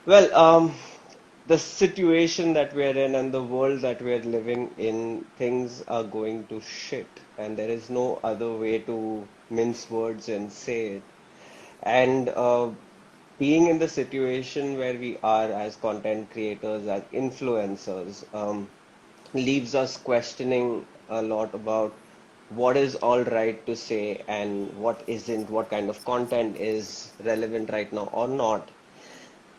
Well, the situation that we're in and the world that we're living in, things are going to shit, and there is no other way to mince words and say it. And being in the situation where we are as content creators, as influencers, leaves us questioning a lot about what is all right to say and what isn't, what kind of content is relevant right now or not.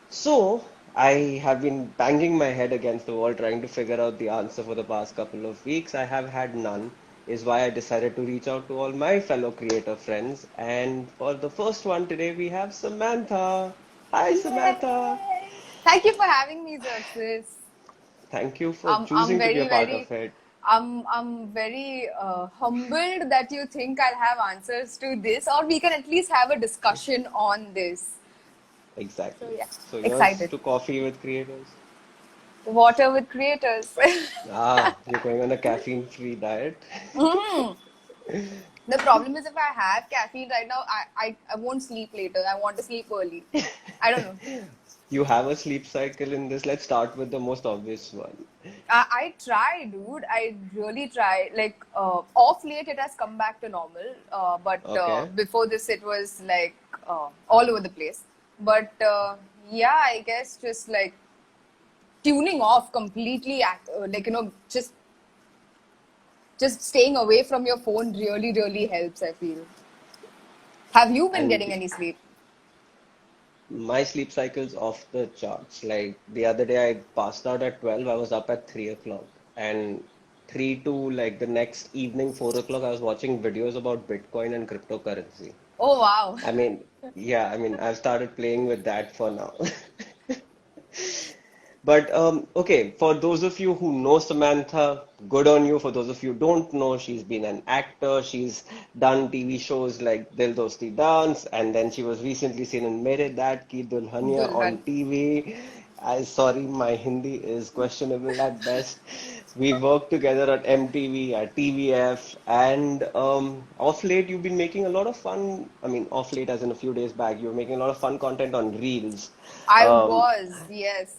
So, I have been banging my head against the wall trying to figure out the answer for the past couple of weeks. I have had none, is why I decided to reach out to all my fellow creator friends. And for the first one today, we have Samantha. Hi, Samantha. Yay! Thank you for having me, Xerxes. Thank you for I'm choosing to be a very, part very, of it. I'm very humbled that you think I'll have answers to this, or we can at least have a discussion on this. So Exactly. yeah, So, yours excited. to coffee with creators. Water with creators. Ah, you're going on a caffeine-free diet. Mhm. The problem is if I have caffeine right now, I won't sleep later. I want to sleep early. I don't know. You have a sleep cycle in this. Let's start with the most obvious one. I try, dude. I really try. Like, off late, it has come back to normal. But Okay. before this, it was like all over the place. But yeah, I guess just like tuning off completely, like, just staying away from your phone really, really helps, I feel. Have you been getting And any sleep? my sleep cycle's off the charts. Like the other day, I passed out at 12. I was up at 3 o'clock. And 3 to like the next evening, 4 o'clock, I was watching videos about Bitcoin and cryptocurrency. Oh, wow. I mean, yeah, I mean, I've started playing with that for now. But okay, for those of you who know Samantha, good on you. For those of you who don't know, she's been an actor. She's done TV shows like Dil Dosti Dance, and then she was recently seen in Mere Dad Ki Dulhania on Dulhan. TV. I sorry, my Hindi is questionable at best. We worked together at MTV, at TVF, and off late you've been making a lot of fun. I mean, off late as in a few days back, you were making a lot of fun content on Reels. I Um, was, yes.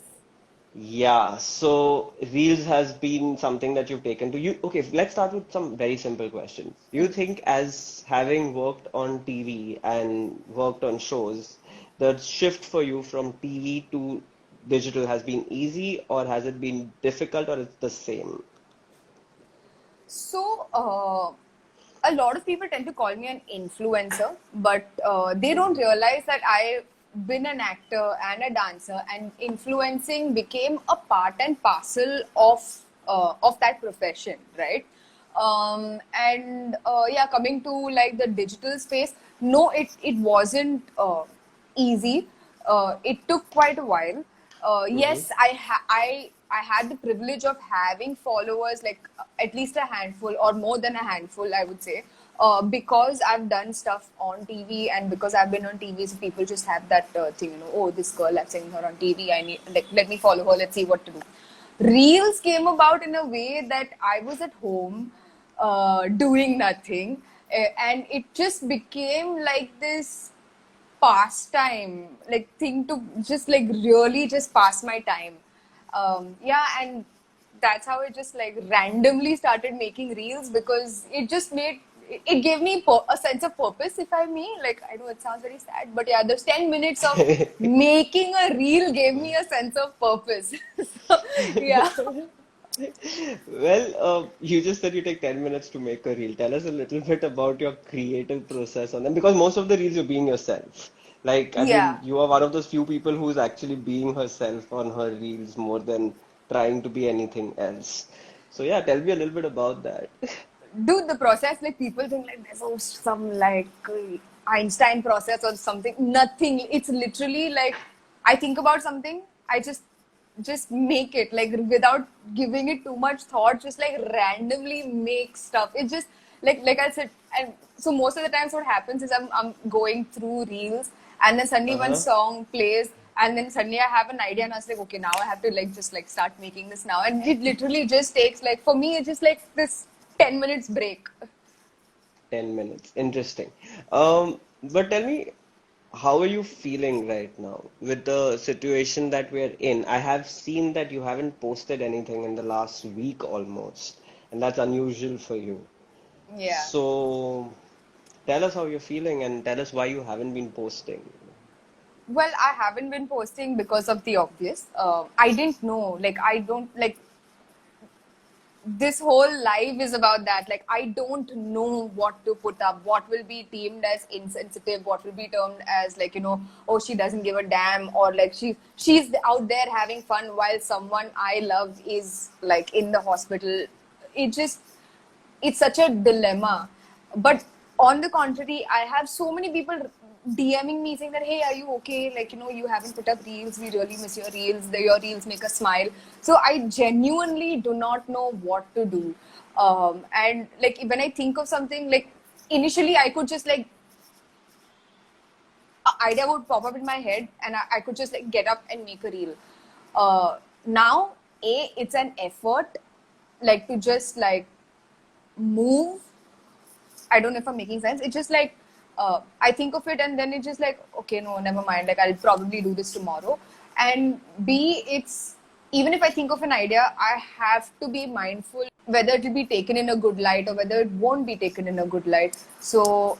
yeah, so Reels has been something that you've taken to you. Okay, let's start with some very simple questions. Do you think, as having worked on TV and worked on shows, the shift for you from TV to digital has been easy, or has it been difficult, or it's the same? So, a lot of people tend to call me an influencer, but they don't realize that I've been an actor and a dancer, and influencing became a part and parcel of that profession, right? And yeah, coming to like the digital space, no, it wasn't easy. It took quite a while. Mm-hmm. Yes, I had the privilege of having followers, like at least a handful or more than a handful, I would say, because I've done stuff on TV and because I've been on TV, so people just have that thing, oh, this girl, I've seen her on TV. I need, like, let me follow her. Let's see what to do. Reels came about in a way that I was at home, doing nothing, and it just became like this pastime, like thing to just like really just pass my time. Yeah, and that's how it just like randomly started making reels because it gave me a sense of purpose, if I may. Like, I know it sounds very sad, but yeah, those 10 minutes of making a reel gave me a sense of purpose. So, yeah. Well, you just said you take 10 minutes to make a reel. Tell us a little bit about your creative process on them because most of the reels you're being yourself. Like, I mean, Yeah. you are one of those few people who's actually being herself on her reels more than trying to be anything else. So, yeah, tell me a little bit about that. Dude, the process, like people think like there's some like Einstein process or something. Nothing. It's literally like I think about something, I just make it like without giving it too much thought, just like randomly make stuff. It just like I said, and so most of the times what happens is I'm going through reels and then suddenly one Uh-huh. song plays and then suddenly I have an idea and I was like, okay, now I have to like just like start making this now. And it literally just takes like for me it's just like this 10 minutes break. 10 minutes. Interesting. But tell me, how are you feeling right now with the situation that we're in? I have seen that you haven't posted anything in the last week almost, and that's unusual for you. Yeah. So tell us how you're feeling and tell us why you haven't been posting. Well, I haven't been posting because of the obvious. I didn't know. Like, I don't like this whole life is about that. Like, I don't know what to put up, what will be deemed as insensitive, what will be termed as like, oh, she doesn't give a damn, or like she's out there having fun while someone I love is like in the hospital. It just it's such a dilemma. But on the contrary, I have so many people DMing me saying that, hey, are you okay? Like, you haven't put up reels. We really miss your reels. Your reels make us smile. So I genuinely do not know what to do. And like when I think of something, like initially I could just like a idea would pop up in my head and I could just like get up and make a reel. Now, it's an effort like to just like move. I don't know if I'm making sense. It's just like I think of it and then it's just like, okay, no, never mind. Like I'll probably do this tomorrow. And B, it's even if I think of an idea, I have to be mindful whether it will be taken in a good light or whether it won't be taken in a good light. So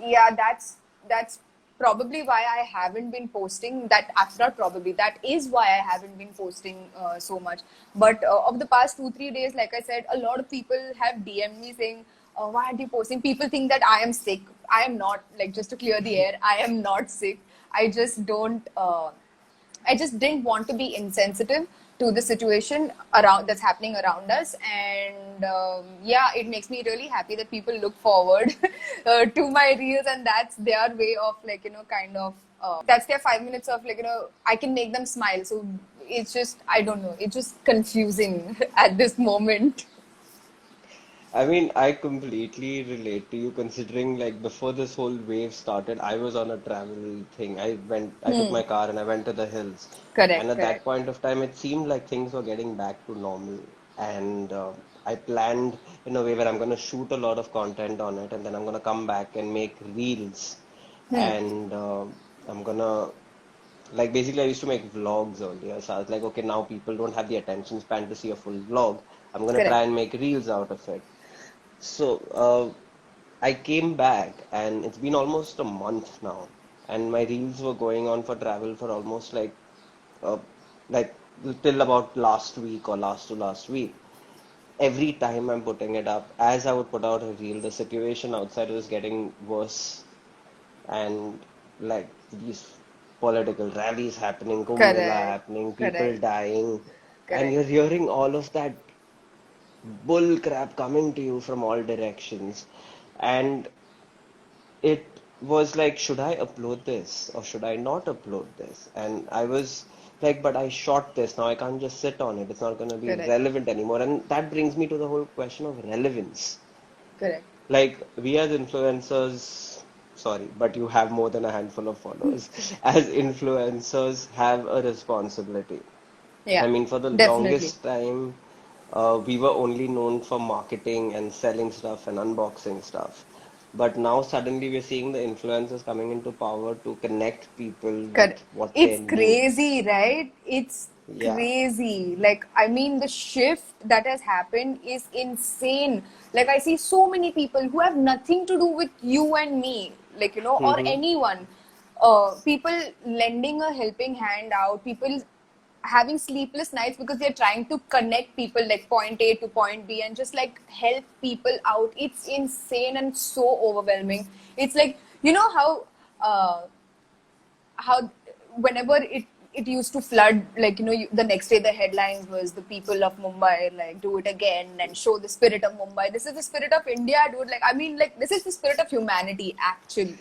yeah, that's probably why I haven't been posting. That not probably that is why I haven't been posting so much. But of the past 2 3 days, like I said, a lot of people have DM'd me saying, why aren't you posting? People think that I am sick. I am not. Like, just to clear the air, I am not sick. I just don't. I just didn't want to be insensitive to the situation around that's happening around us, and yeah, it makes me really happy that people look forward to my reels, and that's their way of like kind of that's their 5 minutes of like I can make them smile. So it's just I don't know. It's just confusing at this moment. I mean, I completely relate to you considering like before this whole wave started, I was on a travel thing. I took my car and I went to the hills. And Correct, at that correct, point of time, it seemed like things were getting back to normal. And I planned in a way where I'm going to shoot a lot of content on it and then I'm going to come back and make reels. And I'm going to, like, basically, I used to make vlogs earlier. So I was like, okay, now people don't have the attention span to see a full vlog. I'm going to correct, try and make reels out of it. So, I came back and it's been almost a month now, and my reels were going on for travel for almost uh, like till about last week or last to last week. Every time I'm putting it up, as I would put out a reel, the situation outside was getting worse, and like these political rallies happening, Kumbh Mela correct, happening, people correct, dying, and correct. you're hearing all of that bull crap coming to you from all directions. And it was like, should I upload this or should I not upload this? And I was like, but I shot this. Now I can't just sit on it. It's not going to be Correct. relevant anymore. And that brings me to the whole question of relevance. Correct. Like, we as influencers, sorry, but you have more than a handful of followers. As influencers, have a responsibility. I Yeah. mean, for the Definitely. longest time, we were only known for marketing and selling stuff and unboxing stuff. But now suddenly we're seeing the influencers coming into power to connect people with Correct. what they It's need. crazy, right? It's Yeah. crazy. Like, I mean, the shift that has happened is insane. Like, I see so many people who have nothing to do with you and me, like, or Hmm. anyone. People lending a helping hand out, people having sleepless nights because they're trying to connect people like point A to point B and just like help people out. It's insane and so overwhelming. It's like, uh, how whenever it used to flood, like the next day the headlines was the people of Mumbai like do it again and show the spirit of Mumbai. This is the spirit of India, dude. Like I mean, like this is the spirit of humanity actually.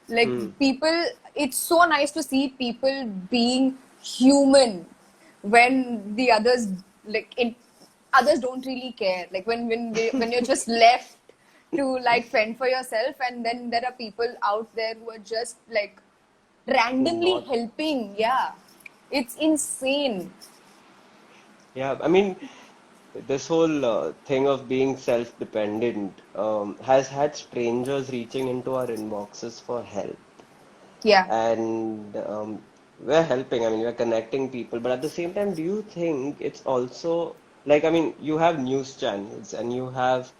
Like Hmm. people, it's so nice to see people being human when the others like it others don't really care, like when you're just left to like fend for yourself, and then there are people out there who are just like randomly Not. helping. Yeah, it's insane. Yeah. I mean, this whole thing of being self-dependent has had strangers reaching into our inboxes for help. Yeah, and we're helping. I mean, we're connecting people, but at the same time, do you think it's also like, I mean, you have news channels and you have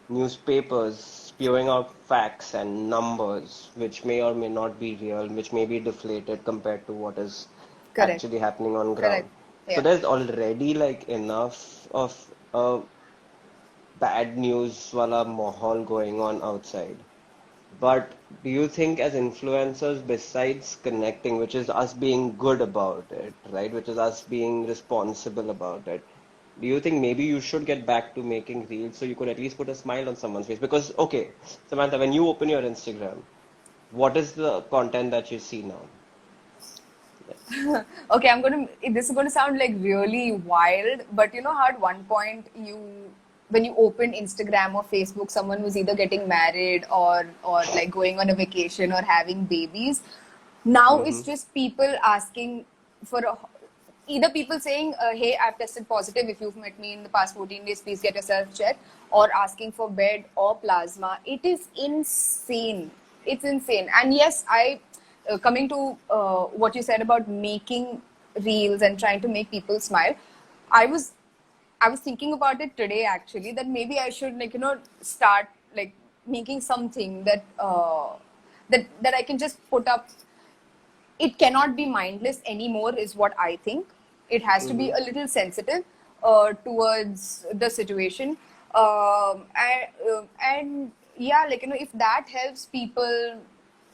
newspapers spewing out facts and numbers, which may or may not be real, which may be deflated compared to what is correct, actually happening on correct. ground. So Yeah. there's already like enough of a bad news wala mahal going on outside. But do you think as influencers, besides connecting, which is us being good about it, right, which is us being responsible about it, do you think maybe you should get back to making reels so you could at least put a smile on someone's face? Because, okay, Samantha, when you open your Instagram, what is the content that you see now? Okay, this is gonna sound like really wild, but you know how at one point when you opened Instagram or Facebook, someone was either getting married or like going on a vacation or having babies. Now Mm-hmm. it's just people asking for either people saying, "Hey, I've tested positive. If you've met me in the past 14 days, please get yourself checked," or asking for bed or plasma. It is insane. It's insane. And yes, coming to what you said about making reels and trying to make people smile, I was I was thinking about it today actually, that maybe I should, like, start like making something that I can just put up. It cannot be mindless anymore, is what I think. It has to be Mm-hmm. a little sensitive towards the situation. And yeah, like, if that helps people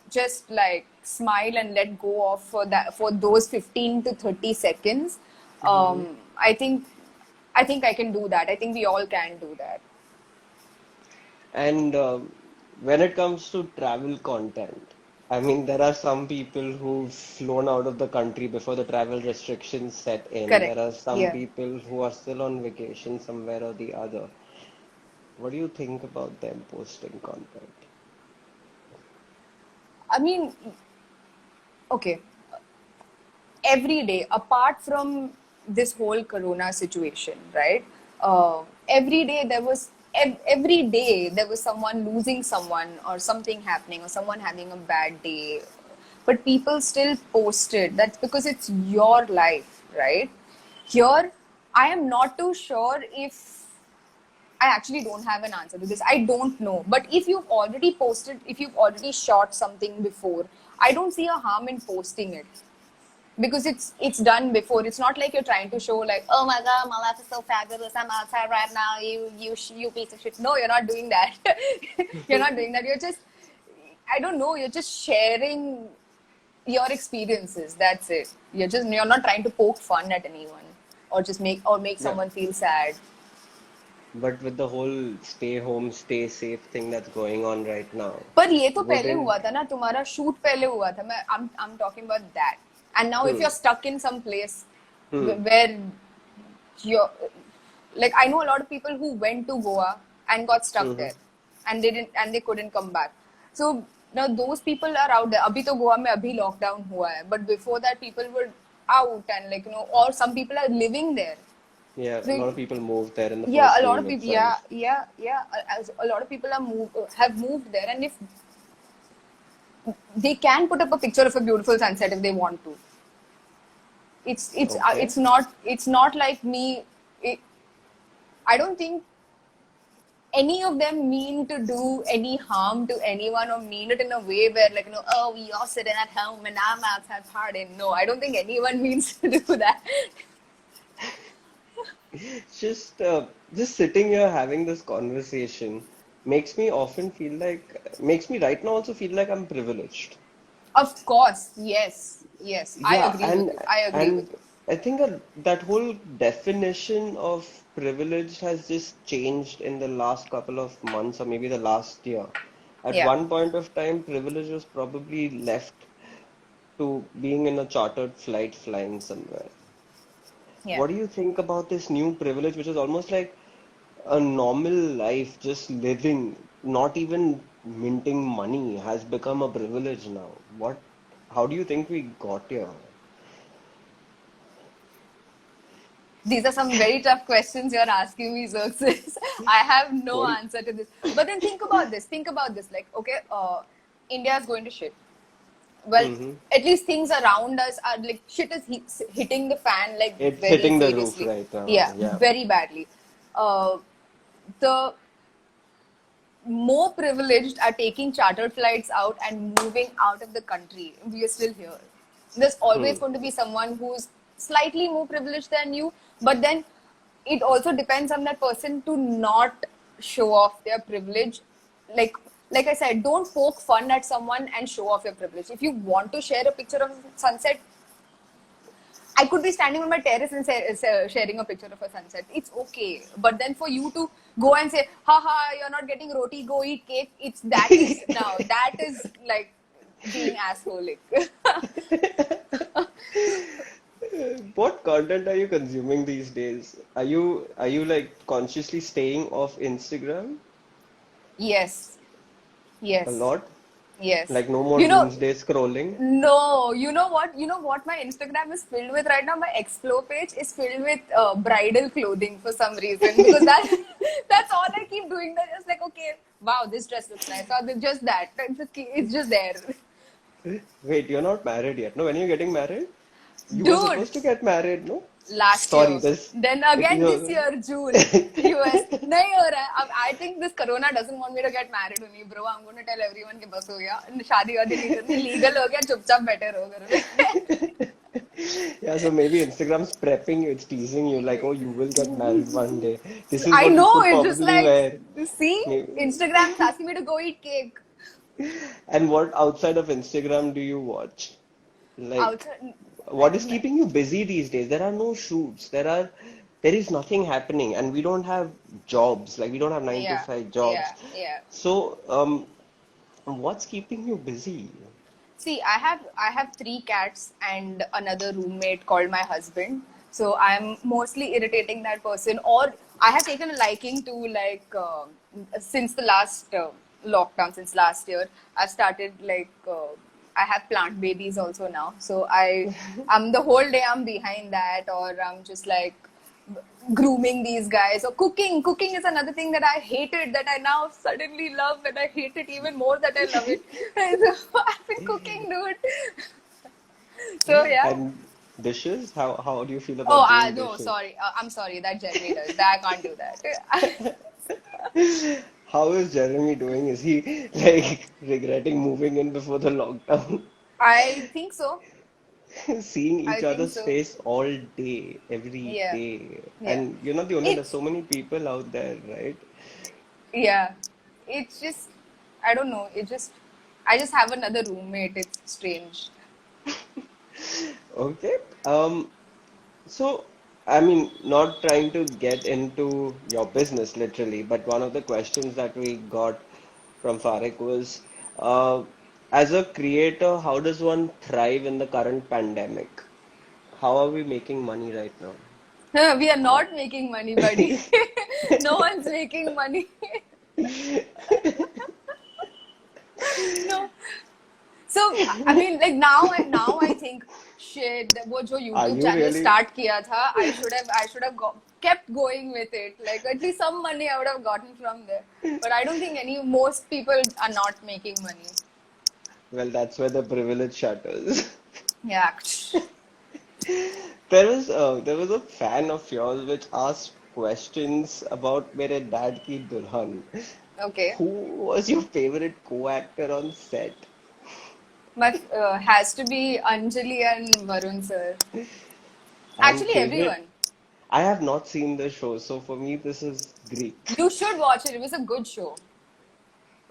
just like smile and let go of for those 15 to 30 seconds, Mm-hmm. I think I can do that. I think we all can do that. And when it comes to travel content, I mean, there are some people who've flown out of the country before the travel restrictions set in. Correct. There are some Yeah. people who are still on vacation somewhere or the other. What do you think about them posting content? I mean, okay, every day, apart from this whole corona situation, right? Every day every day there was someone losing someone, or something happening, or someone having a bad day, but people still posted. That's because it's your life, right? Here, I am not too sure if I actually don't have an answer to this. I don't know. But if you've already shot something before, I don't see a harm in posting it, because it's done before. It's not like you're trying to show like, oh my god, my life is so fabulous, I'm outside right now, you piece of shit. No, you're not doing that. You're not doing that. You're just, I don't know, you're just sharing your experiences. That's it. You're not trying to poke fun at anyone, or just make Yeah, someone feel sad. but with the whole stay home, stay safe thing that's going on right now, पर ये तो पहले हुआ wouldn't, था ना, तुम्हारा shoot पहले हुआ था. I'm talking about that. And now if hmm, you're stuck in some place hmm, where you're like, I know a lot of people who went to Goa and got stuck hmm, there, and they couldn't come back. So now those people are out there. अभी तो गोवा में अभी lockdown हुआ है, but before that people were out, and like, or some people are living there. yeah, a So lot of people moved there in the yeah, first a lot wave of people, yeah, itself. yeah. A lot of people have moved there, and if they can put up a picture of a beautiful sunset if they want to. Okay. It's not like me. I don't think any of them mean to do any harm to anyone, or mean it in a way where, like, oh, we all sitting at home and I'm outside partying. No, I don't think anyone means to do that. Just sitting here having this conversation makes me right now also feel like I'm privileged. Of course, yes, I Yeah, agree with you. I agree with and you. I think that whole definition of privilege has just changed in the last couple of months or maybe the last year. At Yeah, one point of time, privilege was probably left to being in a chartered flight flying somewhere. yeah. What do you think about this new privilege, which is almost like a normal life, just living, not even minting money, has become a privilege now? How do you think we got here? These are some very tough questions you're asking me, Xerxes. I have no What do answer to this. But then think about this. Think about this. Like, okay, India is going to shit. well, Mm-hmm. at least things around us are like shit is hitting the fan like It's very hitting the roof seriously. right now. Yeah, Yeah. very badly. Uh, the more privileged are taking chartered flights out and moving out of the country. We are still here. There's Hmm. always going to be someone who's slightly more privileged than you, but then it also depends on that person to not show off their privilege. Like like I said, don't poke fun at someone and show off your privilege. If you want to share a picture of sunset, I could be standing on my terrace and sharing a picture of a sunset. It's okay. But then for you to go and say, haha, you're not getting roti, go eat cake. That is like being assholic. What content are you consuming these days? Are you like consciously staying off Instagram Yes. a Yes. lot? Yes. Like no more You know, doomsday scrolling? no, you know what? You know what my Instagram is filled with right now? My Explore page is filled with bridal clothing for some reason because that's all I keep doing. That is like, okay, wow, this dress looks nice. Or just that. It's just there. Wait, you're not married yet. No, when are you getting married? You were Dude, supposed to get married, no? last Sorry, year. this. Then again this You year, June, US. नहीं हो रहा है. I think this corona doesn't want me to get married only, bro. I'm going to tell everyone कि बस हो गया. शादी वादी नहीं करनी. Legal हो गया. चुपचाप बैठे रहो घर में. Yeah, so maybe Instagram's prepping you, it's teasing you like, oh, you will get married one day. This is I what you know. should It's just probably like, wear. see, Maybe. Instagram's asking me to go eat cake. And what outside of Instagram do you watch? Like, Outside, what is keeping you busy these days? There are no shoots. There is nothing happening, and we don't have jobs. Like, we don't have nine to yeah, five yeah, jobs. yeah. So, what's keeping you busy? See, I have three cats and another roommate called my husband. So I'm mostly irritating that person, or I have taken a liking to like since the last lockdown, since last year, I started like I have plant babies also now. So I'm the whole day I'm behind that, or I'm just like grooming these guys or cooking is another thing that I hated that I now suddenly love and I hate it even more that I love it. So I've been cooking, dude. So yeah. And dishes? How do you feel Oh, about doing no, dishes? sorry. I'm sorry. That Jeremy does. That I can't do that. How is Jeremy doing? Is he like regretting moving in before the lockdown? I think so. Seeing I each think other's so. face all day, every Yeah. day. Yeah. And you're not the only, there's It's so many people out there, right? yeah. It's just I don't know. I just have another roommate. It's strange. Okay. So, I mean, not trying to get into your business literally, but one of the questions that we got from Farek was, uh, as a creator, how does one thrive in the current pandemic? How are we making money right now? We are not making money, buddy. No one's making money. No. So I mean, like now I think shit. वो जो Are YouTube you channel really? start किया था, I should have kept going with it. Like at least some money I would have gotten from there. But I don't think most people are not making money. Well, that's where the privilege shutters. Yeah. There was a fan of yours which asked questions about मेरे dad की दुल्हन. Okay. Who was your favorite co-actor on set? My has to be Anjali and Varun sir. And Actually, favorite? everyone. I have not seen the show, so for me this is Greek. You should watch it. It was a good show.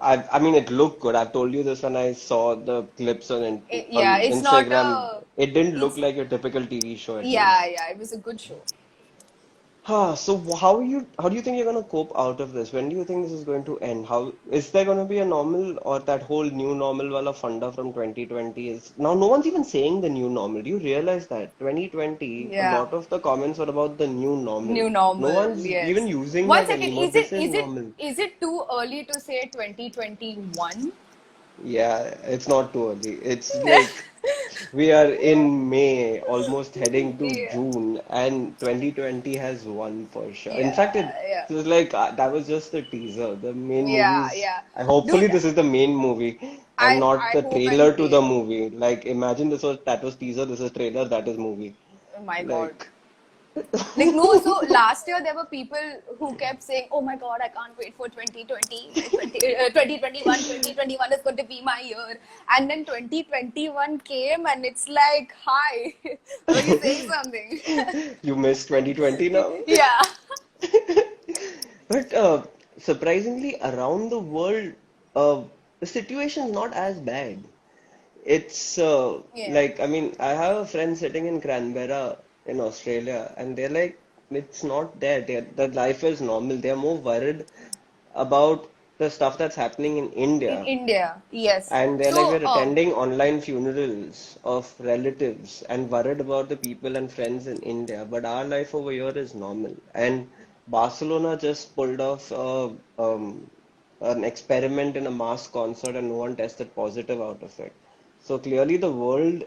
I mean, it looked good. I've told you this when I saw the clips Yeah, on it's not Instagram. a. It didn't look It's like your typical TV show at all. yeah. It was a good show. So how do you think you're gonna cope out of this? When do you think this is going to end? How is there gonna be a normal or that whole new normal wala funda from 2020 is now no one's even saying the new normal. Do you realize that 2020 a Yeah. lot of the comments were about the new normal. New No normal, one's even yes. using One that second, anymore. is This it is is it normal. is it too early to say 2021? Yeah, it's not too early. It's like we are in May, almost heading to Yeah, June, and 2020 has won for sure. In fact, yeah, yeah, it was like that was just the teaser. The main yeah, movies. yeah. I hopefully Dude, this is the main movie. and not I the hope and trailer to the pray. movie. Like imagine that was teaser, this is trailer, that is movie. Oh my God. Like Like, no, so last year there were people who kept saying, oh my God, I can't wait for 2020, 2021 is going to be my year. And then 2021 came and it's like, hi, were you saying something? you missed 2020 now. Yeah. But surprisingly, around the world, the situation is not as bad. It's Yeah. like, I mean, I have a friend sitting in Canberra in Australia, and they're like, it's not there. The life is normal. They're more worried about the stuff that's happening in In India. India, yes. And they're like, So, we're attending online funerals of relatives and worried about the people and friends in India. But our life over here is normal. And Barcelona just pulled off an experiment in a mass concert and no one tested positive out of it. So clearly the world,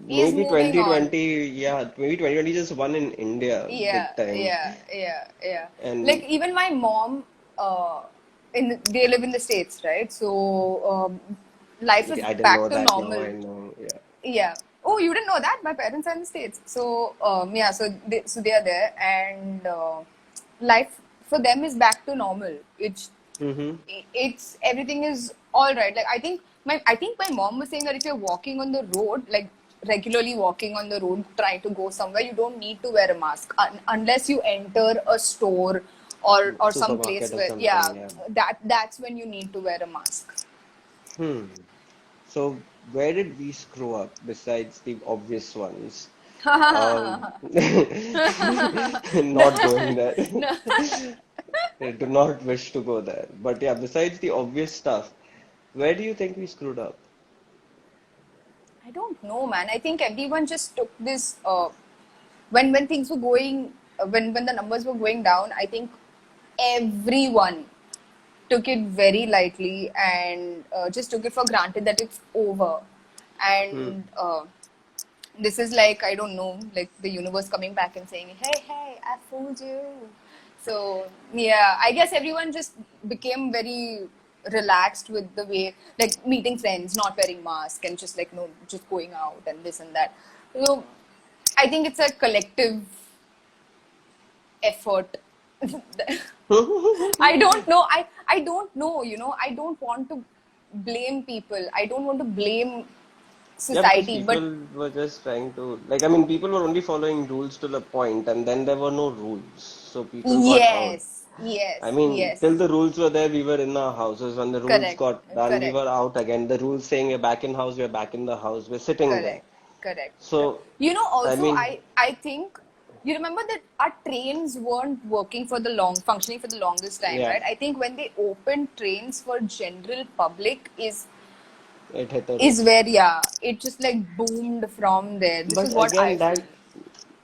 is maybe moving on. 2020, yeah, maybe 2020 just won in India Yeah, big time. yeah, yeah, yeah. Like And even my mom, they live in the States, right? So life is I didn't know back to that, now normal. I know. Yeah. Yeah. Oh, you didn't know that? My parents are in the States. So yeah, so they are there, and life for them is back to normal. Mm-hmm. It's everything is all right. Like I think my mom was saying that if you're walking on the road, like regularly walking on the road trying to go somewhere, you don't need to wear a mask unless you enter a store or some place Supermarket or where, yeah, something, yeah. that's when you need to wear a mask. Hmm. So where did we screw up besides the obvious ones? Not going there. No, I do not wish to go there. But yeah, besides the obvious stuff, where do you think we screwed up? I don't know, man. I think everyone just took this when things were going when the numbers were going down. I think everyone took it very lightly and just took it for granted that it's over. Hmm. And this is like, I don't know, like the universe coming back and saying, hey, hey, I fooled you. So, yeah, I guess everyone just became very relaxed with the way, like meeting friends, not wearing mask, and just like, no, just going out and this and that. So, I think it's a collective effort. I don't know. I don't know, I don't want to blame people. I don't want to blame Yeah, because society, but people were just trying to, like, I mean, people were only following rules till a point, and then there were no rules. So people got out. yes, I yes, mean, till yes. the rules were there, we were in our houses. When the rules Correct, got done, we correct, were out again. The rules saying we're back in house, we're back in the house. We're sitting there. correct, correct, correct. So, I Also, mean, I think you remember that our trains weren't working for the functioning for the longest time, yeah, right? I think when they opened trains for general public it hit a is roof. where, yeah, it just like boomed from there. This is But what I again, feel.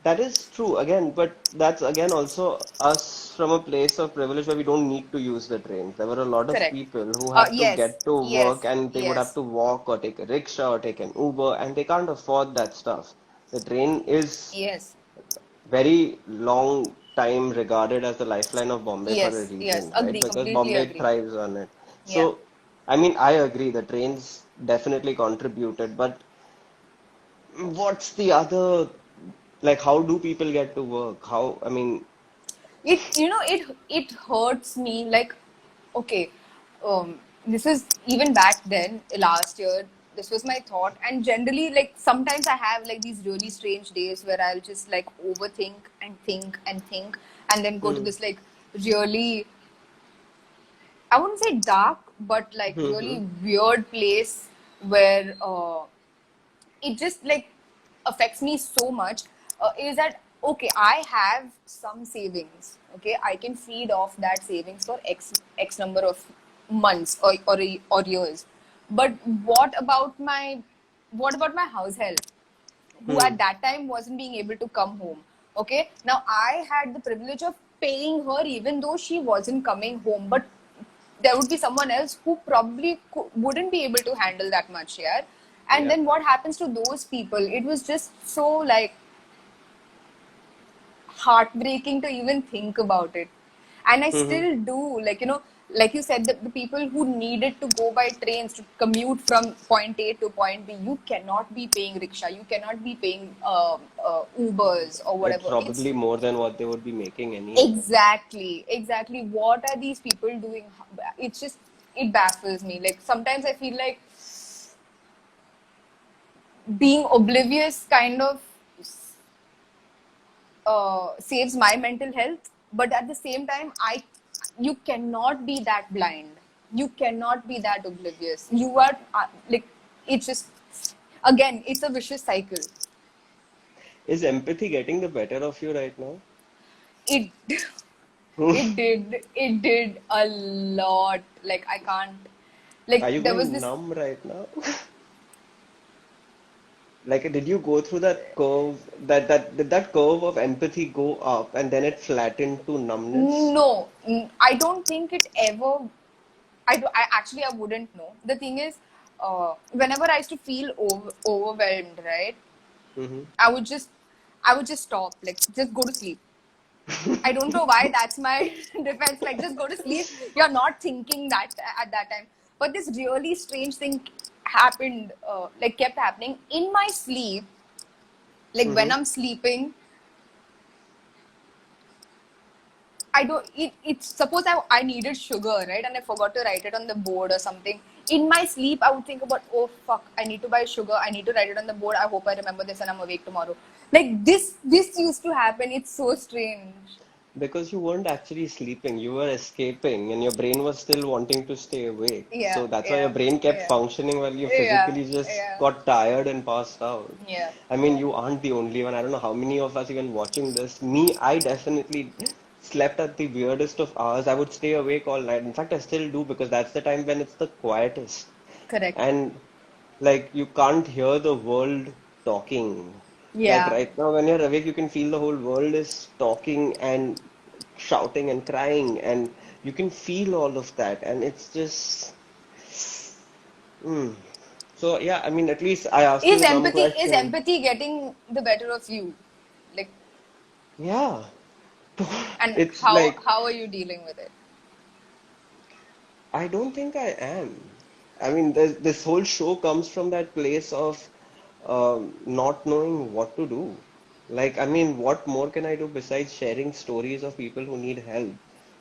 that is true again, but that's again also us from a place of privilege where we don't need to use the trains. There were a lot of Correct. people who have to Yes, get to work yes, and they would have yes, to walk or take a rickshaw or take an Uber and they can't afford that stuff. The train is yes, very long time regarded as the lifeline of Bombay for a yes, yes. reason, right? Agree, Because completely Bombay agree. thrives on it. Yeah. So, I mean, I agree, the trains definitely contributed, but what's the other, like, how do people get to work? How, I mean, It hurts me like, okay, this is even back then last year. This was my thought, and generally, like sometimes I have like these really strange days where I'll just like overthink and think and think, and then go to hmm, this like really, I wouldn't say dark, but like hmm, hmm, really weird place where it just like affects me so much. Is that okay? I have some savings. Okay, I can feed off that savings for x number of months or years. But what about my house help, who hmm. at that time wasn't being able to come home? Okay, now I had the privilege of paying her even though she wasn't coming home, but there would be someone else who probably wouldn't be able to handle that much, yeah. And Yeah. then what happens to those people? It was just so like heartbreaking to even think about it. And I Hmm, hmm. still do, like, like you said, the people who needed to go by trains to commute from point A to point B, you cannot be paying rickshaw, you cannot be paying Ubers or It's whatever. It's probably more than what they would be making anyway. exactly. What are these people doing? It's just, it baffles me. Like sometimes I feel like being oblivious kind of saves my mental health, but at the same time, you cannot be that blind, you cannot be that oblivious. You are like, it's just, again, it's a vicious cycle. Is empathy getting the better of you right now? it it did a lot. Like I can't, Are like you there was going this. numb right now? Like, did you go through that curve, did that curve of empathy go up and then it flattened to numbness? No, I don't think it ever. I actually, I wouldn't know. The thing is, whenever I used to feel overwhelmed, right? Mm-hmm. I would just, I would just stop, like just go to sleep. I don't know why that's my defense. Like just go to sleep. You're not thinking that at that time. But this really strange thing happened, like kept happening in my sleep. Like when Mm-hmm. I'm sleeping, I don't. It's suppose I needed sugar, right, and I forgot to write it on the board or something. In my sleep, I would think about, oh fuck, I need to buy sugar. I need to write it on the board. I hope I remember this and I'm awake tomorrow. Like this used to happen. It's so strange. Because you weren't actually sleeping, you were escaping, and your brain was still wanting to stay awake. Yeah, So that's why your yeah, brain kept yeah, functioning while you yeah, physically just yeah, got tired and passed out. yeah, I mean, yeah. you aren't the only one. I don't know how many of us even watching this. Me, I definitely slept at the weirdest of hours. I would stay awake all night. In fact, I still do because that's the time when it's the quietest. Correct. And like you can't hear the world talking. Like Yeah. right now, when you're awake, you can feel the whole world is talking and shouting and crying, and you can feel all of that, and it's just. Mm. So yeah, I mean, at least I asked you Is the numb empathy is question. empathy getting the better of you? Like, Yeah, and it's how like how are you dealing with it? I don't think I am. I mean, this whole show comes from that place of not knowing what to do. Like, I mean, what more can I do besides sharing stories of people who need help?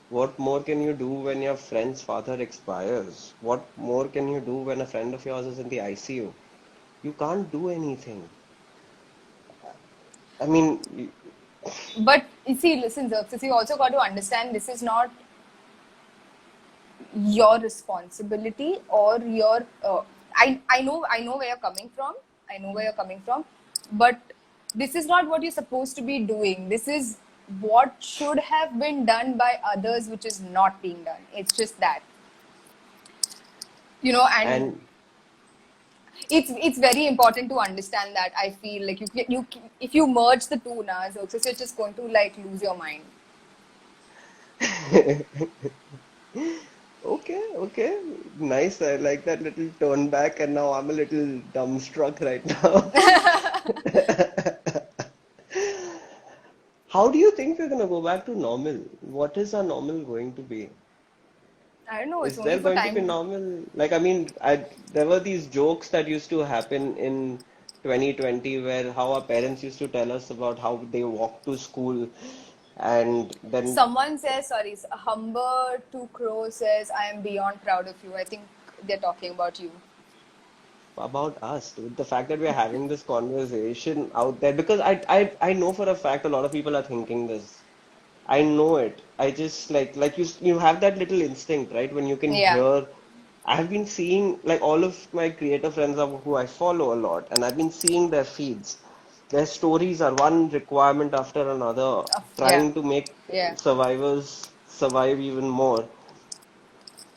What more can you do when your friend's father expires? What more can you do when a friend of yours is in the ICU? You can't do anything. I mean, But you see, listen, Xerxes, you also got to understand this is not your responsibility or your. I know where you're coming from. I know where you're coming from, but this is not what you're supposed to be doing. This is what should have been done by others, which is not being done. It's just that, and and it's very important to understand that. I feel like you if you merge the two now, Xerxes, you're just going to like lose your mind. okay, okay, nice. I like that little turn back, and now I'm a little dumbstruck right now. How do you think we're gonna go back to normal? What is our normal going to be? I don't know. It's Is only there for going to be time. normal? Like, I mean, there were these jokes that used to happen in 2020 where how our parents used to tell us about how they walk to school and then Someone says, sorry, Humber to Crow says, I am beyond proud of you. I think they're talking about you. about us, dude. The fact that we're having this conversation out there, because I know for a fact a lot of people are thinking this. I know it. I just like you have that little instinct, right? When you can Yeah. hear. I've been seeing like all of my creator friends are who I follow a lot, and I've been seeing their feeds. Their stories are one requirement after another, Yeah. trying to make Yeah. survivors survive even more.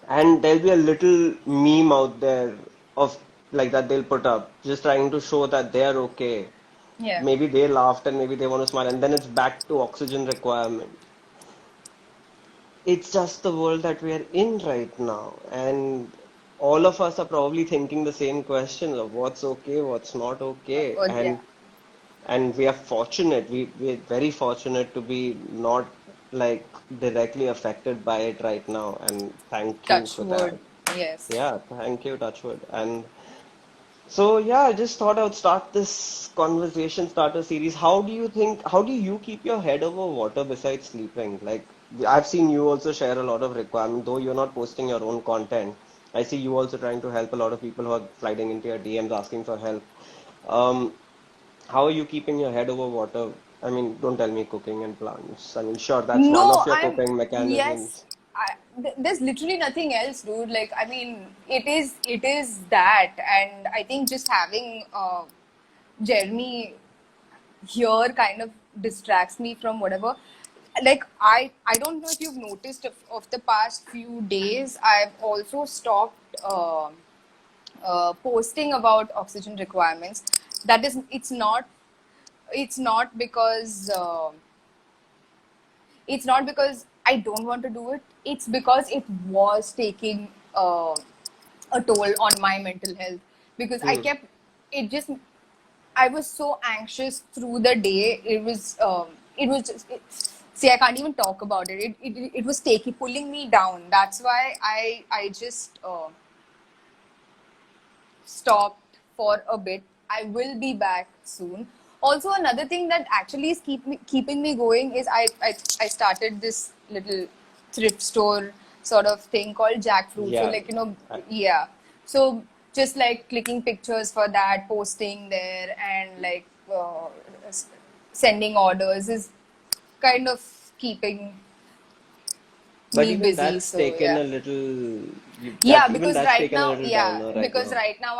And there'll be a little meme out there of like that they'll put up, just trying to show that they're okay. Yeah. Maybe they laughed and maybe they want to smile, and then it's back to oxygen requirement. It's just the world that we are in right now, and all of us are probably thinking the same questions of what's okay, what's not okay, Yeah. and we are fortunate. We're very fortunate to be not like directly affected by it right now, and thank you Touch for that. wood. Yes. Yeah, thank you, Touchwood. And so yeah, I just thought I would start this conversation starter series. How do you keep your head over water besides sleeping? Like I've seen you also share a lot of requirement, though you're not posting your own content. I see you also trying to help a lot of people who are sliding into your DMs asking for help. Um, how are you keeping your head over water? I mean, don't tell me cooking and plants. I mean, sure, that's one No, of your I'm coping yes. mechanisms. There's literally nothing else, dude. Like, I mean, it is that, and I think just having Jeremy here kind of distracts me from whatever. Like, I don't know if you've noticed of the past few days, I've also stopped posting about oxygen requirements. That is, it's not because. It's not because I don't want to do it. It's because it was taking a toll on my mental health because I Hmm. kept it just. I was so anxious through the day. It was just. See, I can't even talk about it. It was taking pulling me down. That's why I just stopped for a bit. I will be back soon. Also, another thing that actually is keeping me going is I started this little thrift store sort of thing called Jackfruit. So Yeah. like I- yeah. So just like clicking pictures for that, posting there, and like sending orders is kind of keeping But me even busy. that's So taken yeah. a little, Yeah, even because that's right taken a now, little yeah, downer right because now. right now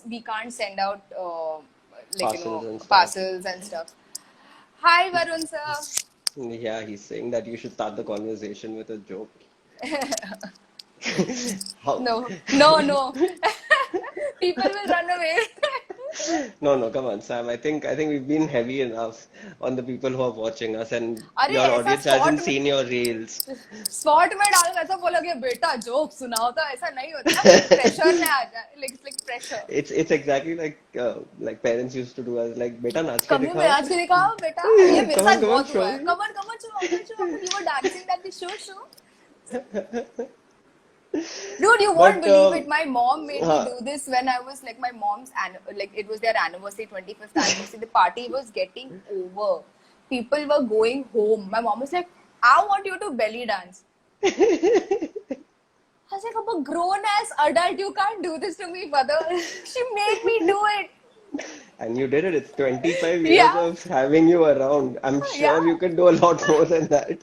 we can't send out like Parcels and stuff. parcels and stuff. Hi, Varun sir. Yeah, he's saying that you should start the conversation with a joke. How? No, no, no. People will run away. No, no, come on, Sam. I think we've been heavy enough on the people who are watching us, and अरे your ऐसा audience hasn't seen your reels. Spot में डाल के ऐसा बोलोगे बेटा joke सुनाओ तो ऐसा नहीं होता ना फिर प्रेशर में आ जाए like pressure It's exactly like parents used to do us like बेटा नाच के कभी मैं दिखाओ आज के दिखाओ बेटा ये मेरे come on साथ come on बहुत हुआ show है me कमर कमर चुमाओ you were dancing at the show. Dude, you won't but believe it. My mom made me uh, do this when I was like my mom's like it was their anniversary, 25th anniversary. The party was getting over. People were going home. My mom was like, I want you to belly dance. I was like, I'm a grown ass adult. You can't do this to me, mother. She made me do it. and you did it. It's 25 years Yeah, of having you around. I'm yeah. sure you can do a lot more than that.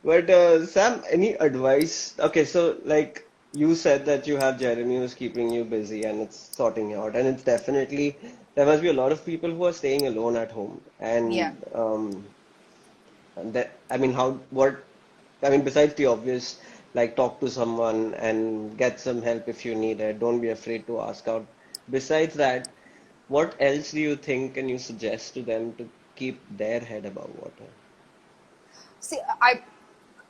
But Sam, any advice? Okay, so like you said that you have Jeremy who's keeping you busy and it's sorting you out, and it's definitely there must be a lot of people who are staying alone at home, Yeah. and that I mean, I mean, besides the obvious, like talk to someone and get some help if you need it. Don't be afraid to ask out. Besides that, what else do you think and you suggest to them to keep their head above water? See,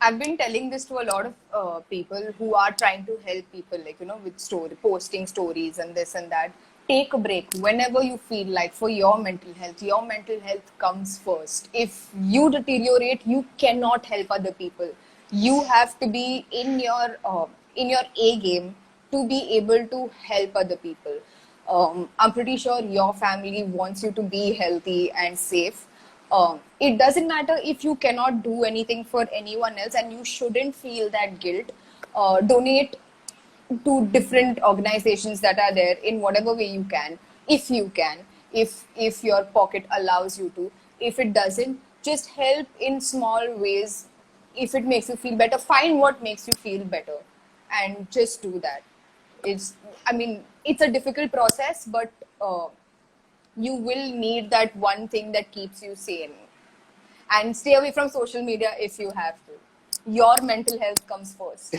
I've been telling this to a lot of people who are trying to help people, like with posting stories and this and that. Take a break whenever you feel like for your mental health. Your mental health comes first. If you deteriorate, you cannot help other people. You have to be in your A game to be able to help other people. I'm pretty sure your family wants you to be healthy and safe. It doesn't matter if you cannot do anything for anyone else, and you shouldn't feel that guilt. Donate to different organizations that are there in whatever way you can, if your pocket allows you to. If it doesn't, just help in small ways. If it makes you feel better, find what makes you feel better, and just do that. It's, I mean, it's a difficult process, but you will need that one thing that keeps you sane. And stay away from social media if you have to. Your mental health comes first.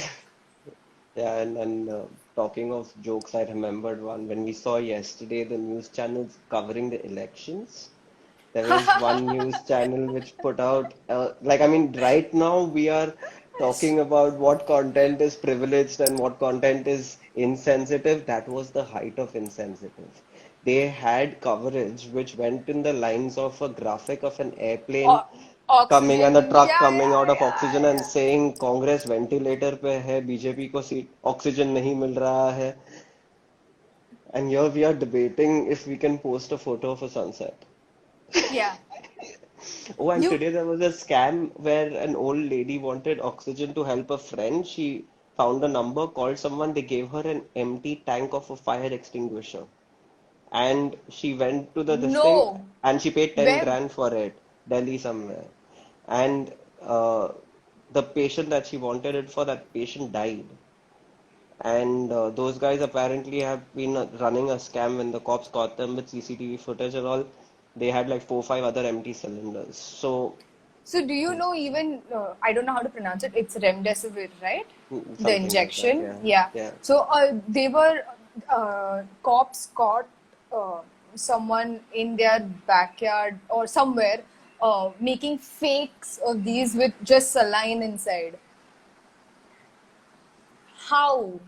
Yeah, and talking of jokes, I remembered one when we saw yesterday the news channels covering the elections. There was one news channel which put out, like, I mean, right now we are talking about what content is privileged and what content is insensitive. That was the height of insensitive. they had coverage which went in the lines of a graphic of an airplane O- coming and the Oxygen. truck Yeah, coming yeah, out of yeah, oxygen and yeah. saying Congress ventilator पे है BJP को seat oxygen नहीं मिल रहा है and here we are debating if we can post a photo of a sunset. Yeah. Oh, and You today there was a scam where an old lady wanted oxygen to help a friend. She found a number, called someone, they gave her an empty tank of a fire extinguisher. And she went to the this thing no. and she paid 10 Where? grand for it, Delhi somewhere. And the patient that she wanted it for, that patient died. And those guys apparently have been running a scam when the cops caught them with CCTV footage and all. They had like 4, 5 other empty cylinders. So So do you know even I don't know how to pronounce it. It's remdesivir, right? The something like that, injection. yeah. Yeah. Yeah. So they were cops caught uh, someone in their backyard or somewhere making fakes of these with just saline inside. How?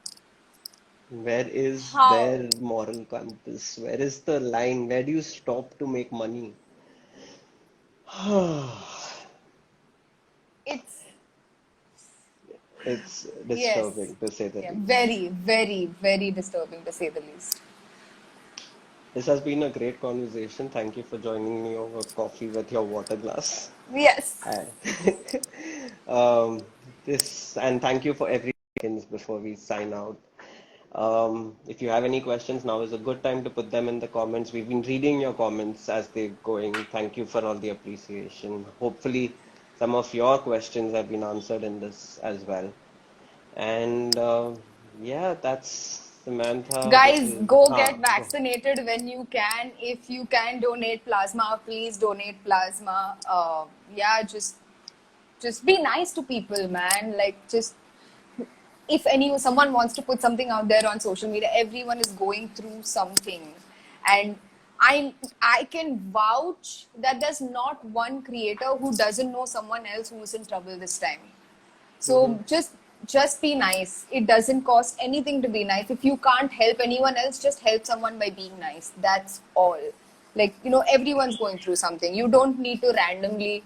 Where is How? their moral compass? Where is the line? Where do you stop to make money? It's It's yes. disturbing to say the Yeah, least. very, very, very disturbing to say the least. This has been a great conversation. Thank you for joining me over coffee with your water glass. Yes. Uh, um, this and thank you for every seconds before we sign out. If you have any questions, now is a good time to put them in the comments. We've been reading your comments as they're going. Thank you for all the appreciation. Hopefully, some of your questions have been answered in this as well. And yeah, that's Samantha. This Guys, is go get go. vaccinated when you can. If you can donate plasma, please donate plasma. Yeah, just be nice to people, man. Like just if any someone wants to put something out there on social media, everyone is going through something, and I can vouch that there's not one creator who doesn't know someone else who's in trouble this time. Hmm. So just be nice. It doesn't cost anything to be nice. If you can't help anyone else, just help someone by being nice. That's all. Like, everyone's going through something. You don't need to randomly,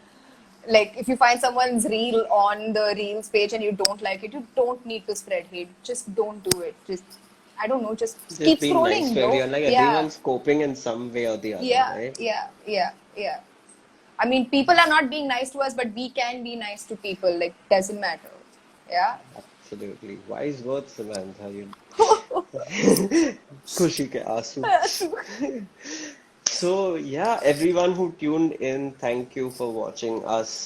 like, if you find someone's reel on the reels page and you don't like it, you don't need to spread hate. Just don't do it. Just, I don't know, just Just keep being nice scrolling, to bro. everyone. Like Yeah. everyone's coping in some way or the other, Yeah, right? yeah, yeah, yeah. I mean, people are not being nice to us, but we can be nice to people. Like, doesn't matter. Yeah. Absolutely. Wise words, Samantha. You खुशी के आंसू. So yeah, everyone who tuned in, thank you for watching us.